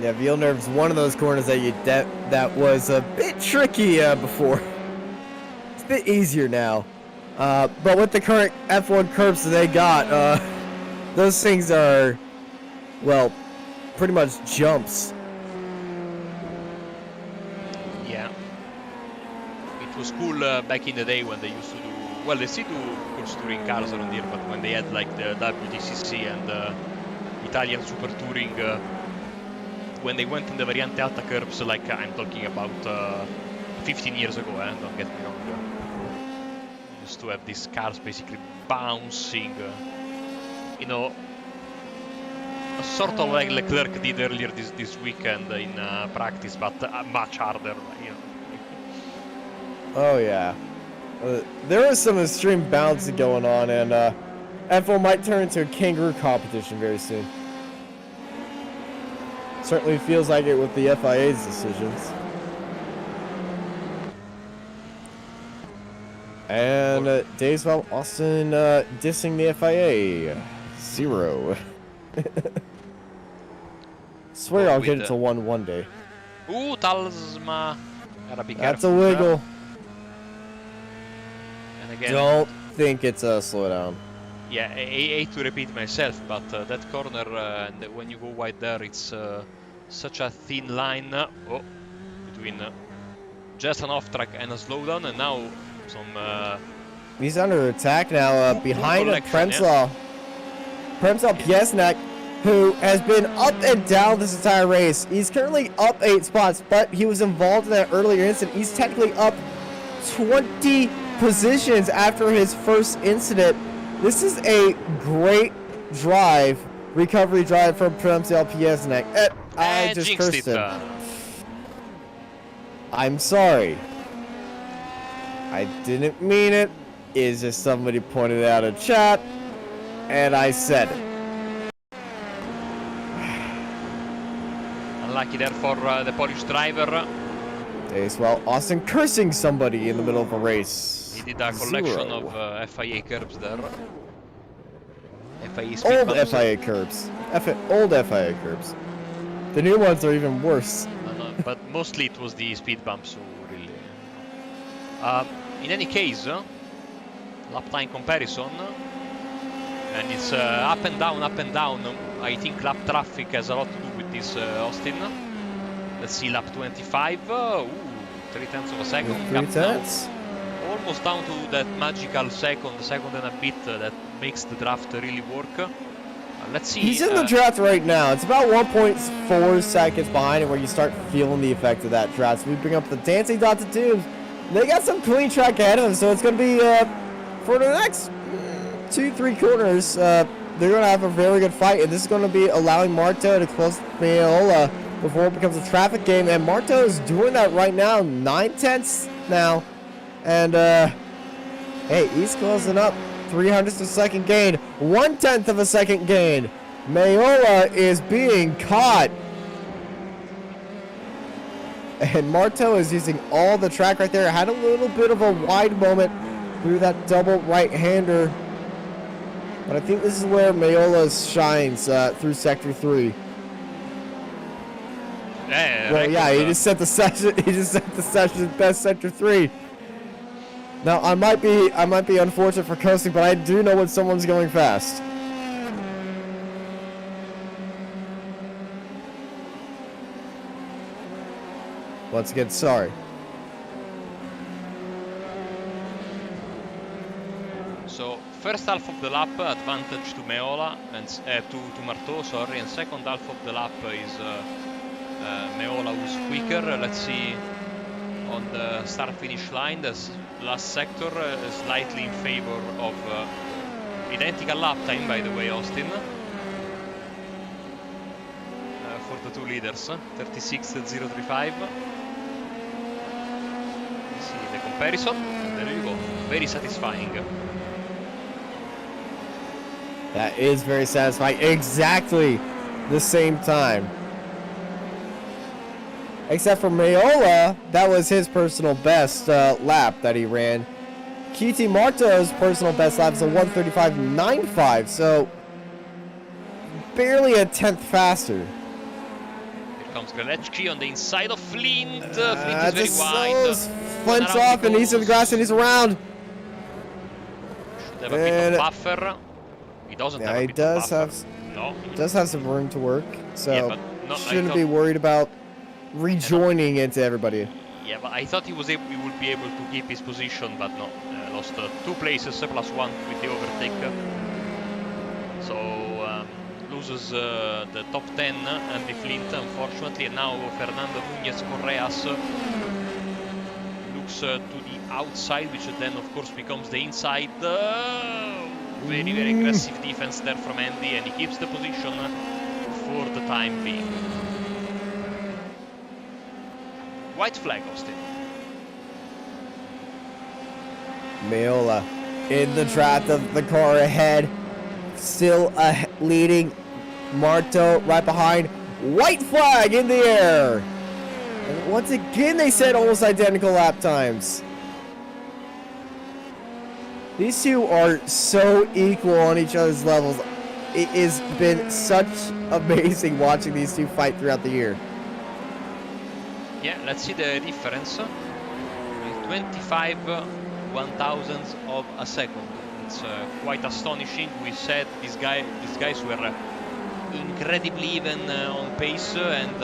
Yeah, Villeneuve's one of those corners that was a bit tricky before. It's a bit easier now. But with the current F1 curbs that they got, those things are, well, pretty much jumps. Yeah. It was cool back in the day when they used to do, well, they still do course touring cars around here, but when they had like the WTCC and Italian Super Touring, when they went in the Variante Alta curbs, like I'm talking about 15 years ago, don't get me wrong. Used to have these cars basically bouncing, you know, sort of like Leclerc did earlier this weekend in practice, but much harder, you know. Oh yeah, there was some extreme bouncing going on, and F1 might turn into a kangaroo competition very soon. Certainly feels like it with the FIA's decisions. And days while Austin dissing the FIA. 0. Swear I'll get it to 1 one day. Ooh, Talsma. Gotta be careful. That's a wiggle. And again, don't think it's a slowdown. Yeah, I hate to repeat myself, but that corner, and when you go wide there, it's such a thin line between just an off track and a slowdown, and now some. He's under attack now behind Premslaw. Yeah. Premslaw Piesnek, who has been up and down this entire race. He's currently up 8 spots, but he was involved in that earlier incident. He's technically up 20 positions after his first incident. This is a great recovery drive from Premslaw Piesnek. I just cursed him. I'm sorry. I didn't mean it. It's just somebody pointed out in chat, and I said it. Unlucky there for the Polish driver. As well, Austin cursing somebody in the middle of a race. He did a collection of FIA curbs there. FIA speed old bumps. FIA curbs. Old FIA curbs. The new ones are even worse. No, but mostly it was the speed bumps, so really. In any case, lap time comparison, and it's up and down, up and down. I think lap traffic has a lot to do with this, Austin. Let's see, lap 25. Ooh, 0.3 of a second. 0.3. Almost down to that magical second and a bit that makes the draft really work. Let's see. He's in the draft right now. It's about 1.4 seconds behind it where you start feeling the effect of that draft. So we bring up the dancing dots of tubes. They got some clean track ahead of them, so it's going to be, for the next 2-3 corners, they're going to have a very good fight. And this is going to be allowing Marto to close Imola before it becomes a traffic game. And Marto is doing that right now, 9/10 now. And, hey, he's closing up. 0.03 of a second gain, 0.1 of a second gain. Imola is being caught. And Marto is using all the track right there. Had a little bit of a wide moment through that double right-hander. But I think this is where Imola shines through Sector 3. Yeah, well, yeah, he just set the session's best Sector 3. Now I might be unfortunate for coasting, but I do know when someone's going fast. Once again, sorry. So first half of the lap advantage to Imola and to Marto, sorry, and second half of the lap is Imola who's quicker. Let's see on the start-finish line. The last sector slightly in favor of identical lap time, by the way, Austin, for the two leaders, 36.035. See the comparison, and there you go, very satisfying. That is very satisfying. Exactly the same time. Except for Imola, that was his personal best lap that he ran. Kiti Marto's personal best lap is a 1:35.95, so barely a tenth faster. comes Grelechki on the inside of Flint. Flint is very wide. Flint's off and he's in the grass and he's around. Should have a bit of buffer. He doesn't have a bit of buffer. He does have some room to work, so yeah, shouldn't be worried about rejoining into everybody. Yeah, but I thought he would be able to keep his position, but no. Lost 2 places plus 1 with the overtake. So loses the top 10 and the Flint, unfortunately. And now Fernando Núñez Correas looks to the outside, which then of course becomes the inside. Very, very aggressive defense there from Andy, and he keeps the position for the time being. White flag, Austin. Imola in the draft of the car ahead. Still leading. Marto right behind. White flag in the air. And once again, they said almost identical lap times. These two are so equal on each other's levels. It has been such amazing watching these two fight throughout the year. Yeah, let's see the difference. 25 one-thousandths of a second. It's quite astonishing. We said these guys were incredibly even on pace, and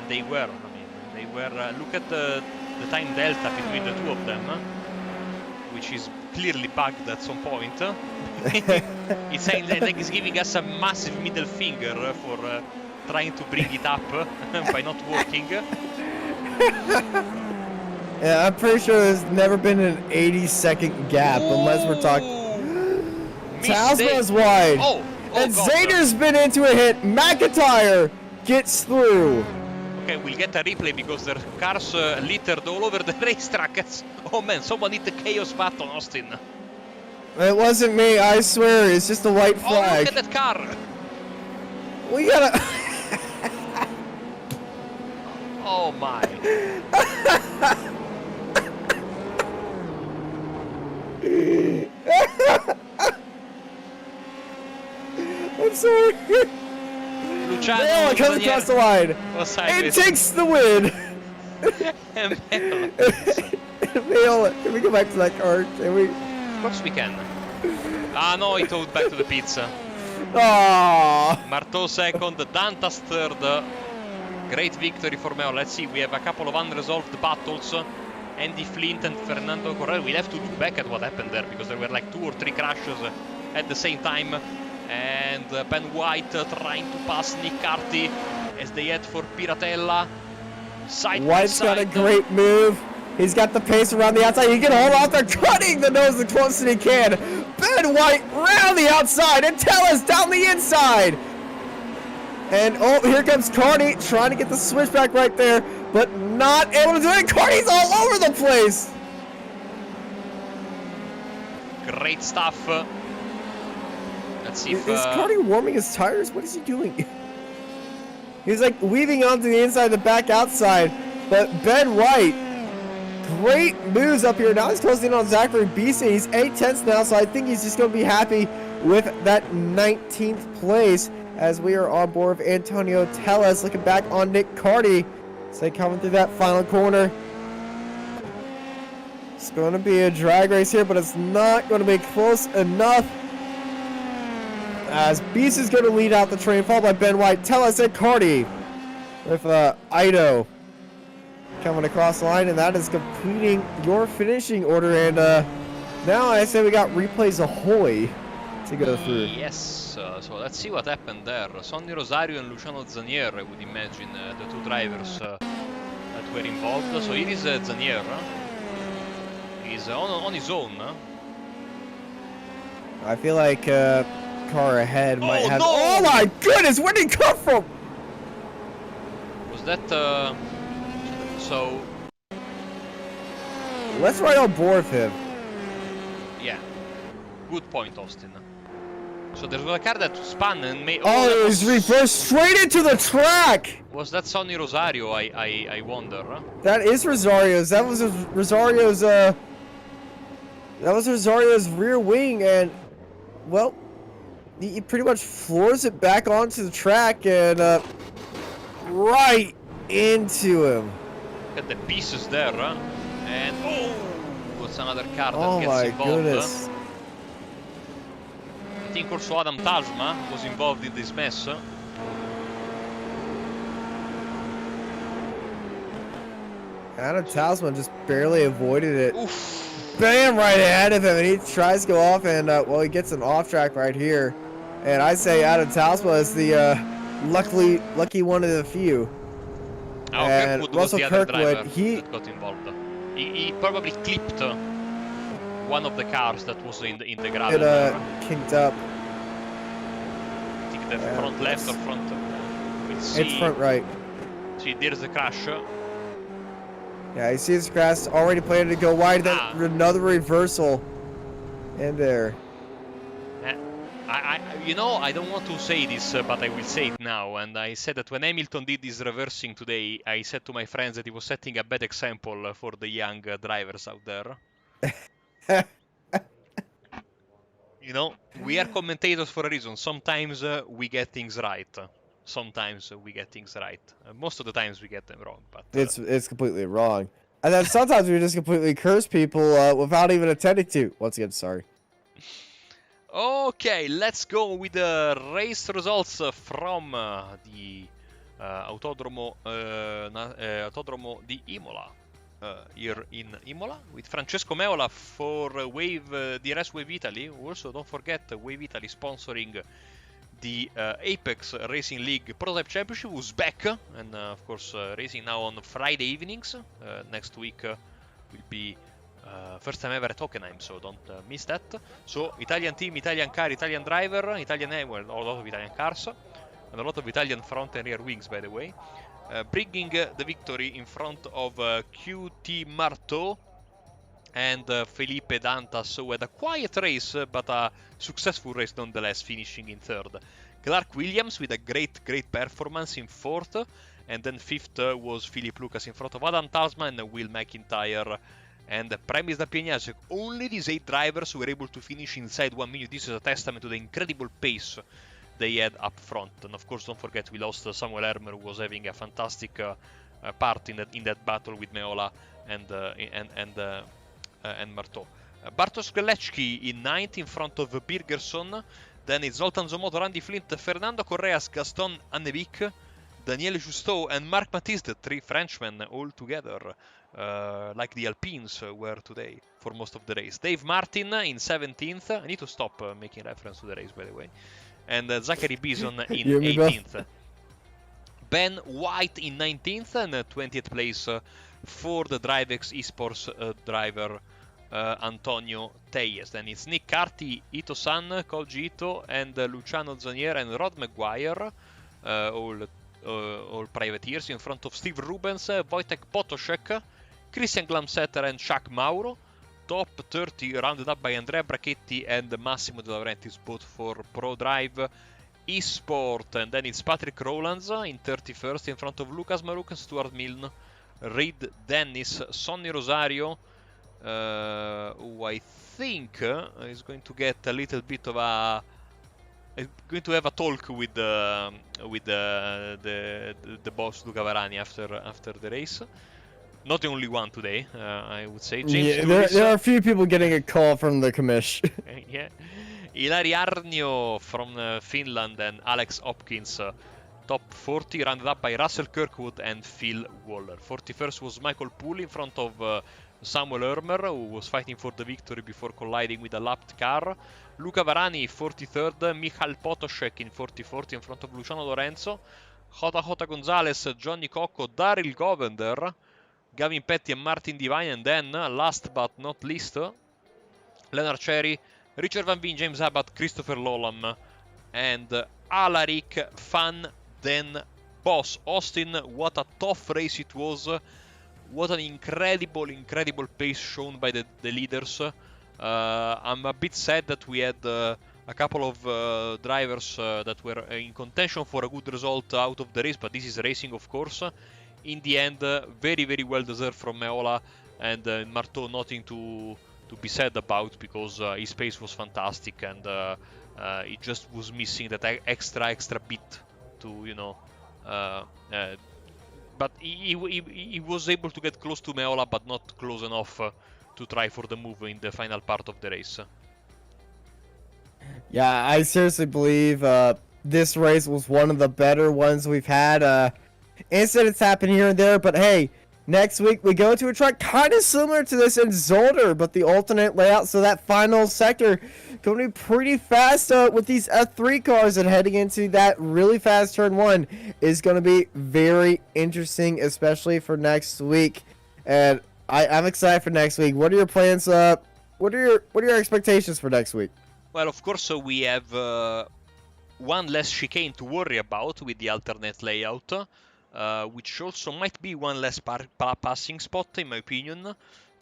they were. I mean, they were. Look at the time delta between the two of them, which is clearly bugged at some point. It's like he's giving us a massive middle finger for trying to bring it up by not working. Yeah, I'm pretty sure there's never been an 80-second gap. Ooh, unless we're talking. Tasma's wide. And God, Zader's been into a hit. McIntyre gets through. Okay, we'll get a replay because there are cars littered all over the racetrack. Oh man, someone hit the chaos button, Austin. It wasn't me, I swear. It's just a white flag. Oh, look at that car. We gotta. Oh my. I'm sorry. Luciano comes across the line. It takes the win. Imola, can we go back to that car? Can we? Of course we can. Ah no, he towed back to the pizza. Aww. Marteau second, Dantas third. Great victory for Meo. Let's see, we have a couple of unresolved battles. Andy Flint and Fernando Correa. We'll have to look back at what happened there because there were like 2 or 3 crashes at the same time. And Ben White trying to pass Nick Carty as they head for Piratella. White's got a great move. He's got the pace around the outside. He can hold off. They're cutting the nose the closest he can. Ben White round the outside and Tellus down the inside. And oh, here comes Carney trying to get the switchback right there, but not able to do it. Carney's all over the place. Great stuff. Let's see if... Is Carney warming his tires? What is he doing? He's like weaving onto the inside, the back outside. But Ben White, great moves up here. Now he's closing in on Zachary Beeson. He's 8/10 now, so I think he's just going to be happy with that 19th place. As we are on board with Antonio Tellez, looking back on Nick Carty. So coming through that final corner. It's going to be a drag race here, but it's not going to be close enough. As Beast is going to lead out the train, followed by Ben White, Tellez, and Carty. With Ido coming across the line, and that is completing your finishing order. And now I say we got replays ahoy to go through. Yes. So let's see what happened there. Sonny Rosario and Luciano Zanier, I would imagine, the 2 drivers that were involved. So here is Zanier. He's on his own. I feel like car ahead might have... No! Oh my goodness, where did he come from? Was that... So... Let's ride on board with him. Yeah. Good point, Austin. So there was a car that spun and made... Oh, it was reversed straight into the track! Was that Sonny Rosario, I wonder? That is Rosario's. That was Rosario's, that was Rosario's rear wing, and, well, he pretty much floors it back onto the track, and, right into him. Look at the pieces there, huh? And oh, it's another car that Oh gets my involved. goodness. I think also Adam Talsma was involved in this mess. Adam Talisman just barely avoided it. Oof. Bam, right ahead of him, and he tries to go off, and well, he gets an off track right here. And I say Adam Talisman is the lucky one of the few. Oh, And Kirkwood Russell was the other Kirkwood, driver he that got involved. He probably clipped one of the cars that was in the gravel. kinked up. I think the front left or front. We'll see. It's front right. See, there's the crash. Yeah, you see his crash already planning to go wide. Then another reversal in there. You know, I don't want to say this, but I will say it now. And I said that when Hamilton did this reversing today, I said to my friends that he was setting a bad example for the young drivers out there. You know, we are commentators for a reason. Sometimes we get things right. Sometimes we get things right. Most of the times we get them wrong. But it's completely wrong. And then sometimes we just completely curse people without even attending to. Once again, sorry. Okay, let's go with the race results from the Autodromo di Imola. Here in Imola with Francesco Meola for DRS Wave Italy. Also, don't forget Wave Italy sponsoring the Apex Racing League Prototype Championship, who's back, and of course racing now on Friday evenings. Next week will be first time ever at Hockenheim, so don't miss that. So Italian team, Italian car, Italian driver, Italian well, a lot of Italian cars, and a lot of Italian front and rear wings, by the way. Bringing the victory in front of QT Marteau and Felipe Dantas, who had a quiet race but a successful race nonetheless, finishing in third. Clark Williams with a great performance in fourth, and then fifth was Philip Lucas in front of Adam Tasman and Will McIntyre and Premis da Piagnasio. Only these 8 drivers were able to finish inside 1 minute. This is a testament to the incredible pace they had up front. And of course, don't forget, we lost Samuel Hermer, who was having a fantastic part in that battle with Meola and Marteau. Bartosz Glecki in 9th in front of Birgerson. Then it's Zoltan Zomoto, Randy Flint, Fernando Correas, Gaston Annevic, Daniel Justeau, and Marc Matisse, the 3 Frenchmen all together, like the Alpines were today for most of the race. Dave Martin in 17th. I need to stop making reference to the race, by the way. And Zachary Bison in 18th. Ben White in 19th, and 20th place for the DriveX Esports driver Antonio Teyes. Then it's Nick Carty, Ito-san, Koji Ito, and Luciano Zanier and Rod Maguire, all privateers, in front of Steve Rubens, Wojtek Potoszek, Christian Glamsetter, and Chuck Mauro. Top 30 rounded up by Andrea Brachetti and Massimo De Laurentiis, both for Pro Drive Esport. And then it's Patrick Rowlands in 31st in front of Lucas Maruk, Stuart Milne, Reid Dennis, Sonny Rosario, who I think is going to get a little bit of a... going to have a talk with the boss Luca Varani after the race. Not the only one today, I would say. James Lewis, there are a few people getting a call from the commish. yeah. Ilari Arnio from Finland and Alex Hopkins, top 40, rounded up by Russell Kirkwood and Phil Waller. 41st was Michael Poole in front of Samuel Hermer, who was fighting for the victory before colliding with a lapped car. Luca Varani, 43rd. Michal Potoszek in 44th in front of Luciano Lorenzo. Jota Gonzalez, Johnny Cocco, Daryl Govender, Gavin Petty and Martin Devine. And then, last but not least, Leonard Cherry, Richard Van Veen, James Abbott, Christopher Lolam, and Alaric van den Bos. Austin, what a tough race it was. What an incredible pace shown by the leaders. I'm a bit sad that we had a couple of drivers that were in contention for a good result out of the race, but this is racing, of course. In the end, very well deserved from Meola, and Marteau nothing to be sad about, because his pace was fantastic, and he just was missing that extra bit to, But he was able to get close to Imola, but not close enough to try for the move in the final part of the race. Yeah, I seriously believe this race was one of the better ones we've had. Incidents happen here and there, but hey, next week we go to a track kind of similar to this in Zolder, but the alternate layout, so that final sector going to be pretty fast with these F3 cars, and heading into that really fast turn 1 is going to be very interesting, especially for next week. And I'm excited for next week. What are your plans? What are your expectations for next week? Well, of course, we have one less chicane to worry about with the alternate layout, which also might be one less passing spot, in my opinion.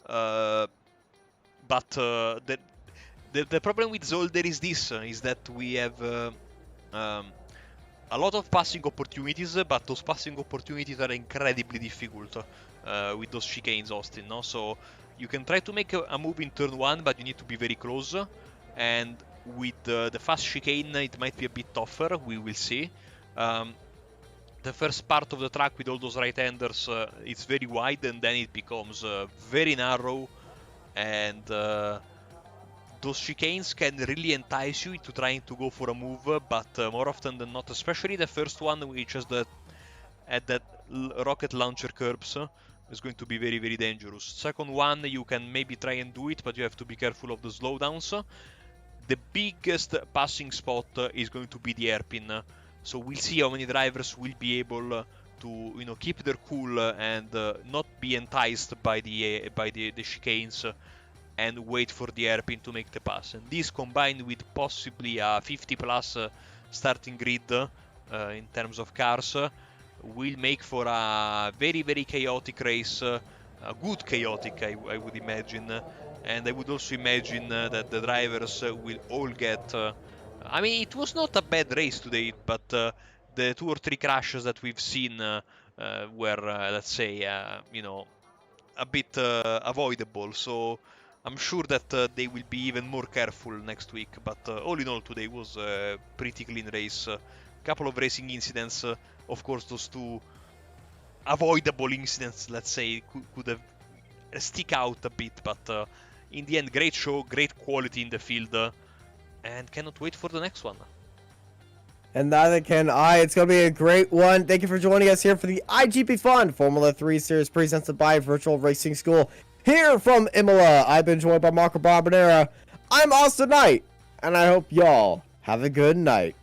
But the problem with Zolder is this, is that we have a lot of passing opportunities, but those passing opportunities are incredibly difficult with those chicanes, Austin, no? So you can try to make a move in turn 1, but you need to be very close. And with the fast chicane, it might be a bit tougher. We will see. The first part of the track with all those right-handers, it's very wide, and then it becomes very narrow. And those chicanes can really entice you into trying to go for a move, but more often than not, especially the first one, which is at that rocket launcher curbs, is going to be very, very dangerous. Second one, you can maybe try and do it, but you have to be careful of the slowdowns. The biggest passing spot is going to be the hairpin, so we'll see how many drivers will be able to keep their cool and not be enticed by the chicanes and wait for the hairpin to make the pass. And this, combined with possibly a 50 plus starting grid in terms of cars, will make for a very, very chaotic race, a good chaotic, I would imagine. And I would also imagine that the drivers will all get... I mean, it was not a bad race today, but the 2 or 3 crashes that we've seen were, let's say, a bit avoidable. So I'm sure that they will be even more careful next week. But all in all, today was a pretty clean race. A couple of racing incidents. Of course, those 2 avoidable incidents, let's say, could have stick out a bit. But in the end, great show, great quality in the field, and cannot wait for the next one. And neither can I. It's going to be a great one. Thank you for joining us here for the iGPFun Formula 3 series presented by Virtual Racing School here from Imola. I've been joined by Marco Barbonera. I'm Austin Knight, and I hope y'all have a good night.